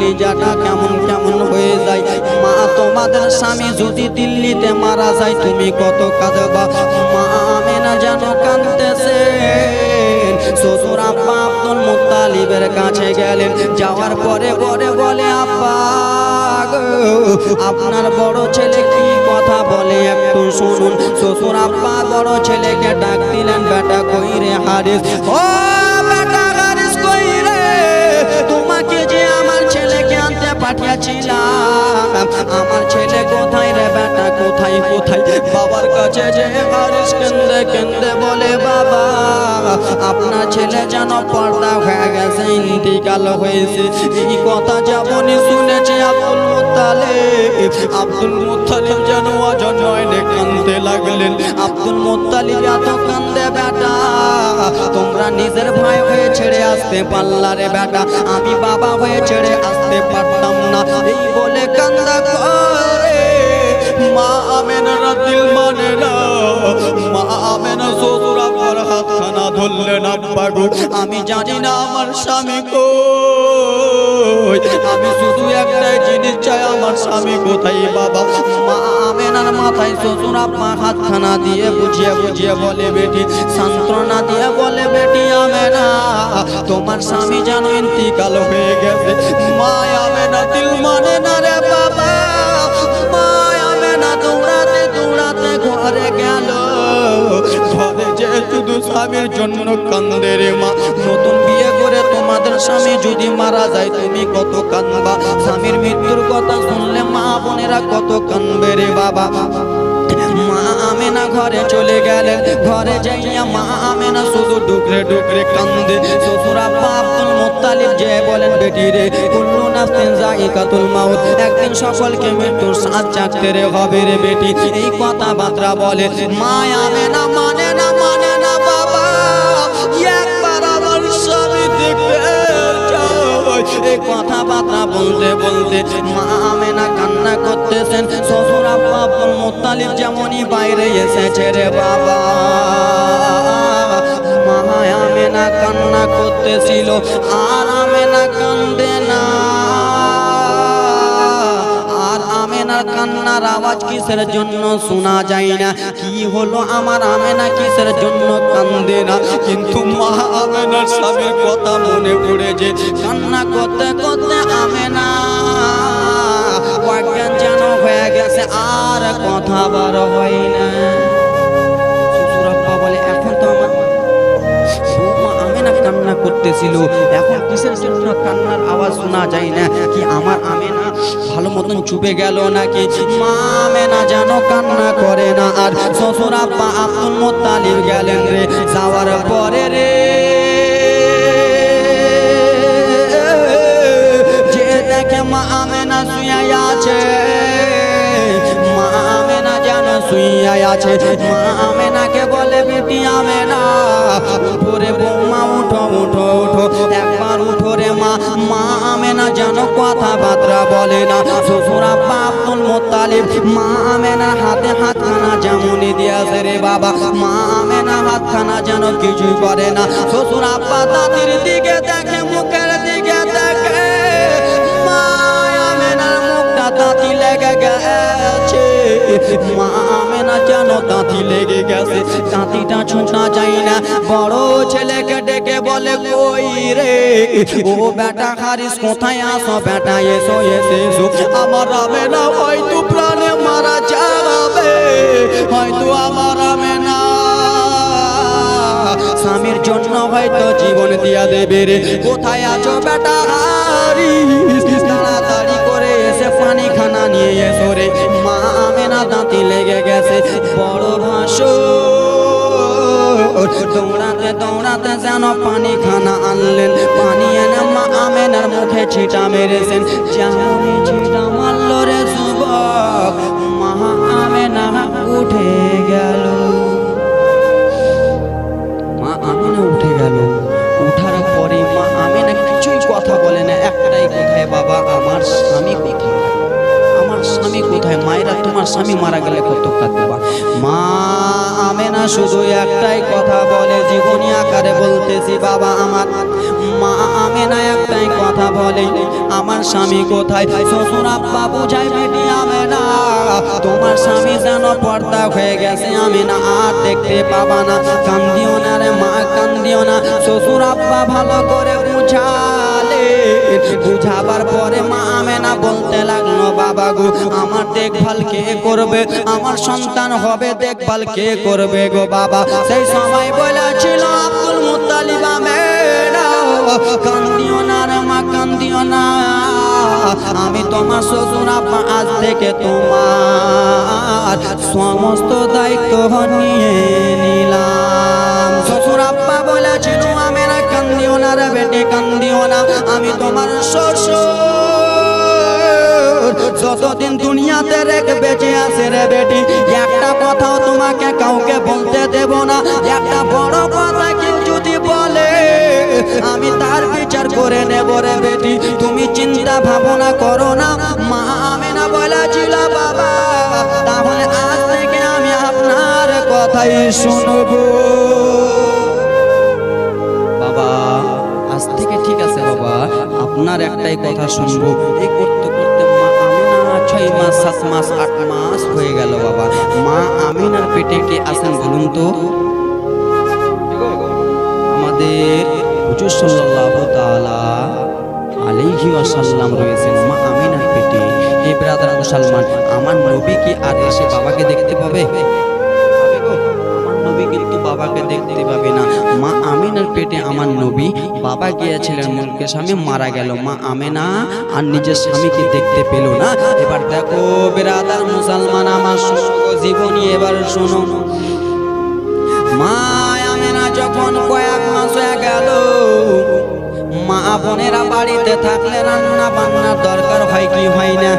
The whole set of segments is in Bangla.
কলিজাটা কেমন কেমন হয়ে যায়। মা তোমাদের স্বামী যদি দিল্লিতে মারা যায় তুমি কত কাঁদবা। মা আমেনা যেন কাঁদতেছে। শ্বশুর আব্বা আব্দুল মুত্তালিবের কাছে গেলেন, যাওয়ার পরে বলে আব্বা আপনার বড় ছেলে কি কথা বলে একটু শুনুন। শ্বশুর আব্বা বড় ছেলেকে ডাক দিলেন, বেটা কই রে হারিস, ও বেটা হারিস কই রে, তোমাকে যে আমার ছেলেকে আনতে পাঠিয়েছিলাম, আমার ছেলে কোথায় রে বেটা, কোথায় কোথায়। বাবার কাছে যে হারিস কেন্দে কেন্দে বলে বাবা আপনার ছেলে যেন পর্দা হয়ে গেছে, ইন্তিকাল হয়েছে। এই কথা যেমনই শুনেছি আব্দুল মুত্তালিব যেন অজনয়নে কাঁদতে লাগলেন। আব্দুল মুত্তালিব এত কান্দে, বেটা তোমরা নিজের ভাই হয়ে ছেড়ে আসতে পারলা রে বেটা, আমি বাবা হয়ে ছেড়ে আসতে পারতাম না। এই বলে কান্দা করে মা আমেনার দিল মানে না। মা আমেনা শ্বশুর আব্বার হাতখানা ধরলেন, আব্বা গো আমি জানি না আমার স্বামী কই, আমি শুধু একটাই জিনিস চাই, আমার স্বামী কোথায় বাবা। মা আমেনার মাথায় শ্বশুর আব্বা হাতখানা দিয়ে বুঝিয়ে বুঝিয়ে বলে বেটি, সান্ত্বনা দিয়ে বলে বেটি আমেনা তোমার স্বামী যেন ইন্তিকাল হয়ে গেছে। মা আমেনা দিল মানে না রে বাবা। মা আমেনা দৌড়াতে দৌড়াতে ঘরে গেল, ঘরে যে শুধু স্বামীর জন্য কান্দে রে মা। নতুন বিয়ে করে তোমাদের স্বামী যদি মারা যায় তুমি কত কান্দবা, স্বামীর মৃত্যুর কথা শুনলে মা বোনেরা কত কান্দবে রে বাবা। মা আমেনা ঘরে চলে গেলেন, ঘরে যাইয়া মা আমেনা শুধু ডুকরে ডুকরে কান্দে। শ্বশুর আব্বা আব্দুল মুত্তালিব যে বলেন বেটি রে কুল্লু নাফসিন যায়িকাতুল মাউত, একদিন সকলকে মৃত্যুর স্বাদ চাখতে রে হবে রে বেটি। এই কথাবার্তা বলে মা আমেনা মানে না বাবা, একবার আমার স্বামী দেখতে চাই। এই কথাবার্তা বলতে বলতে মা আমেনা কান্না করতেছেন। শ্বশুর আব্বা আব্দুল মুত্তালিব যেমনই বাইরে এসেছে রে বাবা, মা আমেনা কান্না করতেছিল, আর আমেনা কান্দে না। আর আমেনার কান্নার আওয়াজ কিসের জন্য শোনা যায় না, কি হলো আমার আমেনা কিসের জন্য কান্দে না। কিন্তু মা আমেনার স্বামীর কথা মনে পড়ে যে কান্না করতে করতে আমেনা অজ্ঞান যেন হয়ে গেছে, আর কথা বার হয় না। শ্বশুর আব্বা বলে এখন তো আমার বৌমা আমেনা কান্না করতেছিল, এখন কিসের জন্য কান্নার আওয়াজ শোনা যায় না, কি আমার আমেনা ভালো মতন চুপে গেল নাকি। মা আমেনা যেন কান্না করে না। আর শ্বশুর আব্বা আব্দুল মুত্তালিব গেলেন রে, যাওয়ার পরে রে যে দেখে মা আমেনা শুয়ে আছে, মা আমেনা যেন শুয়ে আছে। মা আমেনাকে বলে বেটি আমেনা উঠো রে বৌমা, উঠো উঠো উঠো, একবার উঠো রে মা। মা আমেনা যেন কথাবার্তা বলে না। শ্বশুর আব্বা আব্দুল মুত্তালিব মা আমেনার হাতে হাতখানা যেমনই দিয়েছে রে বাবা, মা আমেনা হাতখানা যেন কিছুই করে না। শ্বশুর আব্বা দাদির দিকে দেখে, মুখের দিকে দেখে, মা আমেনার মুখটা দাঁতি লেগে গেছে। মা আমেনা যেন দাঁতি লেগে গেছে, দাঁতিটা ছোঁটা যায় না। বড় ছেলেকে ডেকে বলে কই রে, ও বেটা হারিস কোথায় আসো, বেটা এসো এসো, আমার আমেনা হয়তো প্রাণে মারা যাবে, হয়তো আমার আমেনা স্বামীর জন্য হয়তো জীবন দিয়া দেবে রে। কোথায় আছো বেটা হারিস, তাড়াতাড়ি করে এসে পানি খানা নিয়ে এসো রে। মা আমেনা দাঁতি লেগে গেছে। বড় ভাসুর দৌড়াতে দৌড়াতে যেন পানি খানা আনলেন, পানি এনে মা আমেনার মুখে ছিটা মেরেছেন। যেমনই ছিটা মারল রে যুবক, মা আমেনা উঠে গেল। মা আমেনা উঠে গেল। উঠার পরে মা আমেনা কিছুই কথা বলে না, একটাই কোথায় বাবা আমার স্বামী কোথায়, আমার স্বামী কোথায়। মায়েরা তোমার স্বামী মারা গেলে কত কাঁদবা। মা আমেনা শুধু একটাই কথা বলে, জীবনী আকারে বলতেছি বাবা আমার। মা আমেনা একটাই কথা বলে, আমার স্বামী কোথায়? শ্বশুর আব্বা বুঝাই বেটি আমেনা, তোমার স্বামী যেন পর্দা হয়ে গেছে আমেনা, আর দেখতে পাবা না। কান্দিও না রে মা, কান্দিও না। শ্বশুর আব্বা ভালো করে বুঝালে, বুঝাবার পরে মা আমেনা বলতে লাগলো, বাবা গো আমার দেখভাল কে করবে? আমার সন্তান হবে, দেখভাল কে করবে গো বাবা? সেই সময় বলেছিল আব্দুল মুত্তালিব, আমেনা কান্দিও না রে মা, কান্দিও না। আমি তোমার শ্বশুর আব্বা, আজ থেকে তোমার সমস্ত দায়িত্ব নিয়ে নিলাম। শ্বশুর আব্বা বলেছিল, আমেনা কান্দিও না রে বেটি, কান্দিও না। আমি তোমার শ্বশুর, যতদিন দুনিয়াতে রেখে বেঁচে আছে রে বেটি, একটা কথাও তোমাকে কাউকে বলতে দেব না। একটা বড় কথা কিন্তু যদি বলে, আমি তার বিচার করে নেব রে বেটি, তুমি চিন্তা ভাবনা করো না। মা আমেনা বলেছিল, বাবা তাহলে আজ থেকে আমি আপনার কথাই শুনবো। বাবা আজ থেকে ঠিক আছে বাবা, আপনার একটাই কথা শুনবো। এই করতে করতে মা আমেনা 6 মাস 7 মাস 8 মাস হয়ে গেল বাবা। মা আমেনার পেটে কে আছেন বলুন তো? আমাদের হুজুর সাল্লাল্লাহু তাআলা আলাইহি ওয়াসাল্লাম রয়েছেন মা আমেনার পেটে। এই ব্রাদার মুসলমান, আমার নবী কি আর এসে বাবাকে দেখতে পাবে? আমার নবী কিন্তু বাবাকে দেখতে পাবে না। মা আমেনার পেটে আমার নবী, বাবা গিয়েছিলেন মুলকের স্বামী মারা গেল, মা আমেনা আর নিজের স্বামীকে দেখতে পেল না। এবার দেখো ব্রাদার মুসলমান, আমার জীবনী এবার শোনো। মা আমেনা যখন কয়েক মাস হয়ে গেল, মা বোনেরা বাড়িতে থাকলে রান্না বান্নার দরকার হয় কি হয় না?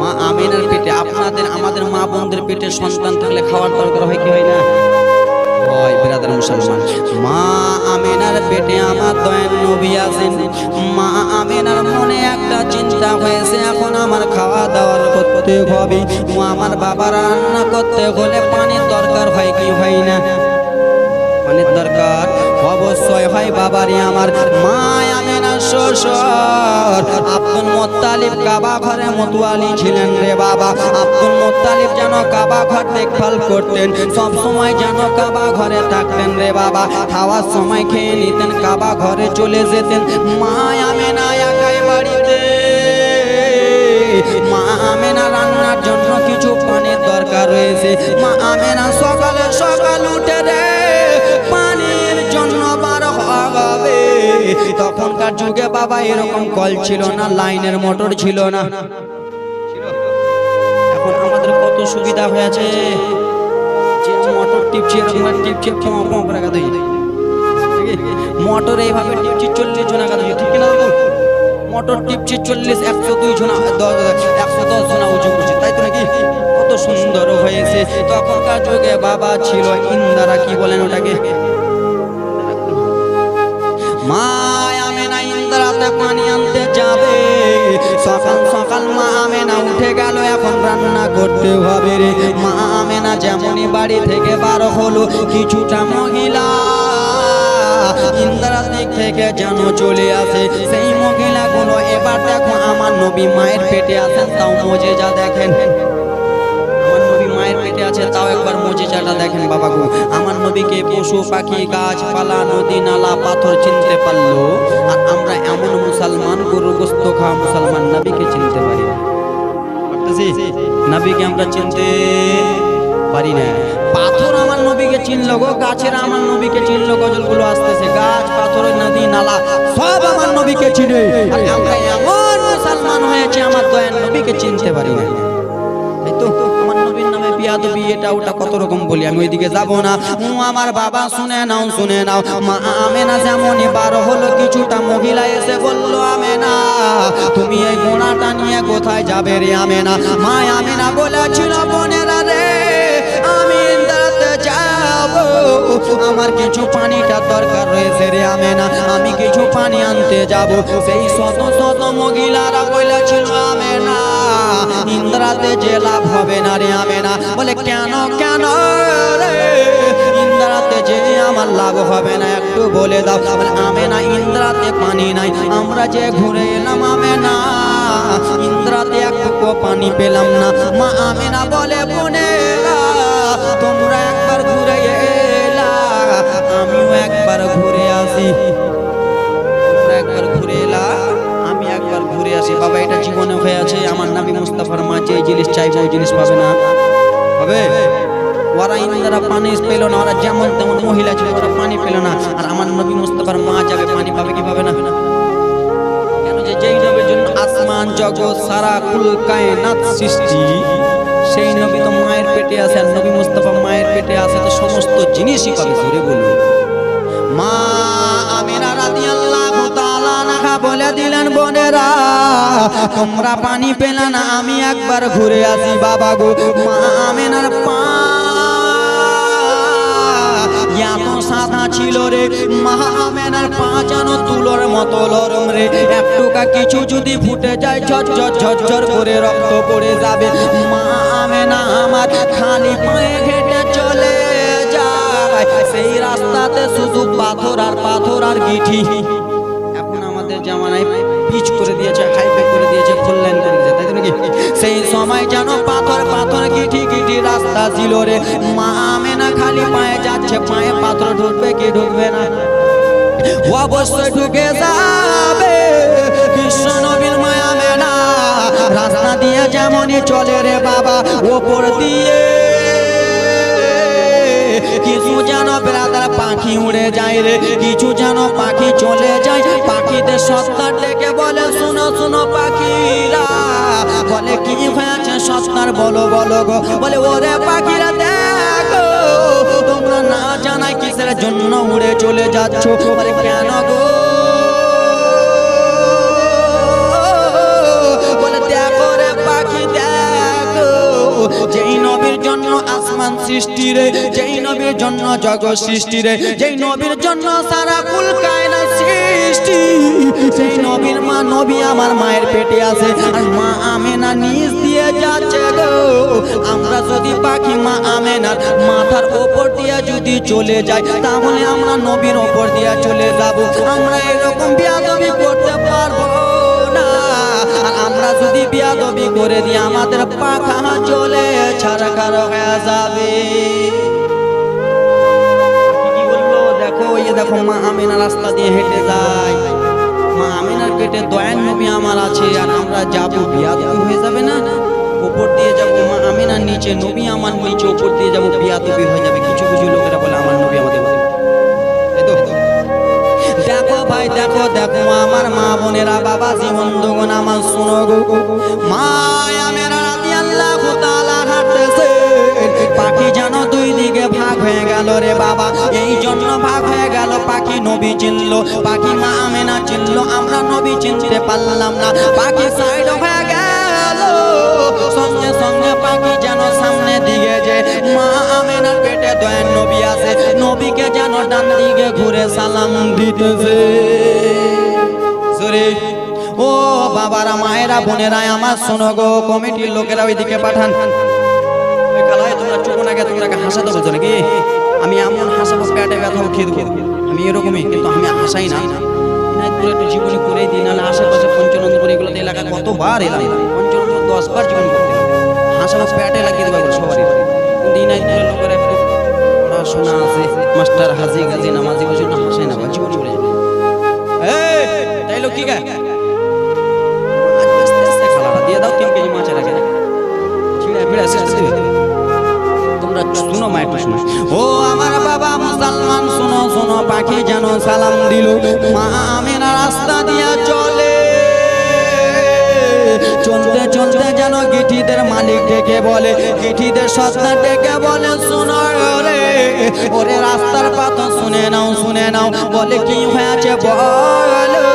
মা আমেনার পেটে, আপনাদের আমাদের মা বোনদের পেটে সন্তান থাকলে খাওয়ার দরকার হয় কি হয় না? হয় ব্রাদার মুসলমান। মা আমেনার পেটে আমার দয়াল নবী আছেন। মা আমেনার মনে একটা চিন্তা হয়েছে, এখন আমার খাওয়া দাওয়ার করতে হবে। আমার বাবা রান্না করতে হলে পানির দরকার হয় কি হয় না? পানির দরকার অবশ্যই হয় বাবারে আমার। মা আমেনার শ্বশুর আব্দুল মুত্তালিব কাবা ঘরে মতোয়ালি ছিলেন রে বাবা। আব্দুল মুত্তালিব যেন কাবা ঘর দেখভাল করতেন, সব সময় যেন কাবা ঘরে থাকতেন রে বাবা। খাওয়ার সময় খেয়ে নিতেন, কাবা ঘরে চলে যেতেন। মা আমেনা একাই বাড়িতে। মা আমেনা রান্নার জন্য কিছু পানির দরকার রয়েছে। মা আমেনা সকালে সকাল উঠে রে পানির জন্য বার হবে। তখনকার যুগে বাবা এরকম কল ছিল না, লাইনের মোটর ছিল না। এখন আমাদের কত সুবিধা হয়েছে, যে মোটর টিপছে এরকম টিপছে মোটর এইভাবে টিপছি 40 জন আঘাত হয়েছে, ঠিক না? মোটর টিপছি 40 102 জন 110 জন উঁচু করছে, তাই তো নাকি? কত সুন্দর হয়েছে। তখনকার যুগে বাবা ছিল ইন্দারা, কি বলেন ওটাকে? মা আমেনা ইন্দারাতে পানি আনতে যাবে। সকাল সকাল মা আমেনা উঠে গেল, এখন রান্না করতে হবে রে। মা আমেনা যেমনই বাড়ি থেকে বার হলো, কিছুটা মহিলা ইন্দারার দিক থেকে যেন চলে আসে। সেই মহিলাগুলো এবার দেখো আমার নবী মায়ের পেটে আছেন, তাও মজেজা দেখেন। আমার নবী মায়ের পেটে আছে, তাও একবার মজেজাটা দেখেন বাবা গো। আমার নবীকে পশু পাখি গাছপালা নদী নালা পাথর চিনতে পারলো, আর আমরা এমন মুসলমান গরু গোস্ত খাওয়া মুসলমান নবীকে চিনতে পারি না। নবীকে আমরা চিনতে পারি না। পাথর আমার নবীকে চিনলো গো, গাছের আমার নবীকে চিনলো, গজলগুলো আসতেছে, গাছ পাথর নদী নালা সব আমার নবীকে চিনে। আর আমরা এমন মুসলমান হয়েছে আমার দয়াল নবীকে চিনতে পারি না। তাই তো আমার নবীর নামে বিয়াদবি এটা ওটা কত রকম বলি, আমি ওইদিকে যাব না। আমার বাবা শুনে নাও, শুনে নাও। মা আমেনা যেমনই বার হলো, কিছুটা মহিলা এসে বলল, আমেনা তুমি এই গোনাটা নিয়ে কোথায় যাবে রে আমেনা? মা আমেনা বলেছিল, বোনেরা রে আমি ইন্দারাতে যাব, আমার কিছু পানিটার দরকার রয়েছে রে আমেনা, আমি কিছু পানি আনতে যাব। সেই শত শত মহিলারা বলেছিল, আমেনা ইন্দ্রাতে যে লাভ হবে না রে আমেনা। বলে কেন কেন রে ইন্দ্রাতে যে আমার লাভ হবে না একটু বলে দাও। বলে আমেনা ইন্দ্রাতে পানি নাই, আমরা যে ঘুরে এলাম আমেনা ইন্দ্রাতে একটুকু পানি পেলাম না। মা আমেনা বলে বোনেরা তোমরা একবার ঘুরে এলা, আমিও একবার ঘুরে আসি। তোমরা একবার ঘুরে এলা, আমি একবার ঘুরে আসি। বাবা এটা জীবনে হয়ে আছে, আমার নবী মুস্তাফার মা যে জিনিস চাইবে ওই জিনিস পাবে না, হবে? ওরা ইন্দ্রা পানি পেল না, ওরা যেমন তেমন মহিলা ছিল ওরা পানি পেল না, আর আমার নবী মুস্তাফার মা যাবে পানি পাবে কি পাবে না? কেন যে যেই নবীর জন্য আসমান জগৎ সারা কুল কায়নাত সৃষ্টি, সেই নবী তো মায়ের পেটে আছে, আর নবী মুস্তাফা মায়ের পেটে আছে, তো সমস্ত জিনিসই পাবে। ধরে বলুন মা আমিনা রাদিয়াল্লাহু তাআলা আনহা বলে দিলেন বোনেরা তোমরা পানি পেলে না, আমি একবার ঘুরে আসি। বাবা গো মা আমিনার পা এত সাদা ছিল রে, মা আমেনার পা যেন তুলোর মতো নরম রে, একটুকা কিছু যদি ফুটে যায় ঝরঝর ঝরঝর করে রক্ত পড়ে যাবে। মা আমেনা আমার খালি পায়ে হেঁটে চলে যায়, সেই রাস্তাতে শুধু পাথর আর পাথর আর গিঠি। এখন আমাদের জামানায় পিচ করে দিয়েছে, হাইওয়ে করে দিয়েছে, ফুল লাইন করে দিয়েছে, তাই তো নাকি? সেই সময় যেন পাথর পাথর গিঠি গিঠি রাস্তা ছিল রে। মা আমেনা খালি পায়ে যাচ্ছে, পায়ে পাথর ঢুকবে কি ঢুকবে না? অবশ্যই ঢুকে যাবে। কৃষ্ণ নবীর মা আমেনা রাস্তা দিয়ে যেমনই চলে রে বাবা, ওপর দিয়ে কিছু যেন বেড়াদার পাখি উড়ে যায় রে, কিছু যেন পাখি চলে যায়। পাখিদের সত্তার ডেকে বলে শুনো শুনো পাখিরা, বলে কি হয়েছে সত্তার বলো বলো গো। বলে ওরে পাখিরা দেখো তোমরা না জানাই কিসের জন্য উড়ে চলে যাচ্ছ। বলে কেন গো? বলে দেখো রে পাখি দেখো, যেই নবীর জন্য আসমান সৃষ্টি রে, যেই নবীর জন্য জগৎ সৃষ্টি রে, যেই নবীর জন্য সারা কুল কায়নাত সৃষ্টি, সেই নবীর মা নবী আমার মায়ের পেটে আছে, আর মা আমেনা নিচ দিয়ে যাচ্ছে গো। আমরা যদি পাখি মা আমেনার মাথার ওপর দিয়ে যদি চলে যাই, তাহলে আমরা নবীর ওপর দিয়ে চলে যাব। আমরা এরকম বেয়াদবি করতে পারবো না, আর আমরা যদি বেয়াদবি করে দিই আমাদের পাখা চলে ছাড়খার হয়ে যাবে। কি বললো দেখো, এই দেখো মা আমেনা রাস্তা দিয়ে হেঁটে যায়, মা আমেনার পেটে দয়ার নবী আমার আছে, আর আমরা যাবো বেয়াদবি হয়ে যাবে না? উপর দিয়ে যাবো মা আমেনার নিচে, নবী আমার নিচে, উপর দিয়ে যাবো বেয়াদবি হয়ে যাবে। কিছু কিছু লোকেরা বলে আমার নবী আমাদের, দেখো ভাই দেখো দেখো আমার মা বোনেরা বাবাজি বন্ধুগণ আমার শোনো গো, মা আমেনা রাদিয়াল্লাহু তাআলা হাঁটতেছে, পাখি যেন দুই দিকে ভাগ হয়ে গেল রে বাবা। এই জন্য ভাগ হয়ে গেল, পাখি নবী চিনলো, পাখি মা আমেনা চিনলো, আমরা নবী চিনতে পারলাম না। পাখি সাইড হয়ে গেল, সঙ্গে সঙ্গে পাখি যেন সামনে দিকে যে মা আমেনার পেটে দয়ার নবী আছে, নবীকে যেন ডান দিকে ঘুরে সালাম দিতেছে। ও বাবারা মায়েরা বোনেরা আমার শোনো গো, কমিটির লোকেরা ওইদিকে পাঠান। তোমরা চুপ না, তোমরা হাসাতে বলছো নাকি? আমি এমন হাসাবো পেটে ব্যথা উঠিয়ে দেবো, আমি এরকমই, কিন্তু আমি হাসাই না। পুরো একটু জীবনী করে দিই, নাহলে আশেপাশে পঞ্চনন্দপুর এগুলোতে এলাকা কতবার এলাম, পঞ্চনন্দপুর 10 বার জীবনী করতে হাসাবো পেটে লাগিয়ে দেবো সবারই। দিনাজপুরের লোকেরা একটু পড়াশোনা আছে, মাস্টার হাজি গাজি নামাজি, ওই জন্য হাসাই না, জীবনী করে যাবে। তাই লোক কি গা দিয়ে দাও 3 কেজি মাছের আগে ছিঁড়ে ফিরে শেষ দেবে। তোমরা শুনো মা একটু শুনো। ও আমার বাবা মুসলমান শুনো শুনো, পাখি যেন সালাম দিল, মা আমেনা রাস্তা দিয়া চলে, চলতে চলতে যেন গিঠিদের মালিক ডেকে বলে, গিঠিদের সত্তা ডেকে বলে শোনো রে, ওরে রাস্তার কথা শুনে নাও শুনে নাও। বলে কি হয়েছে বলো?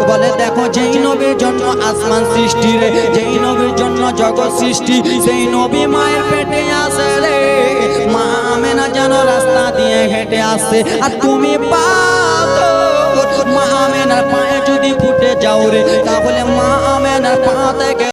বলে দেখো যেই নবীর জন্য আসমান সৃষ্টি রে, যেই নবীর জন্য জগৎ সৃষ্টি, সেই নবী মায়ের পেটে আসে রে, মা আমেনা যেন রাস্তা দিয়ে হেঁটে আসছে, আর তুমি পাথর মা আমেনার পায়ে যদি ফুটে যাও রে, তাহলে মা আমেনার পা থেকে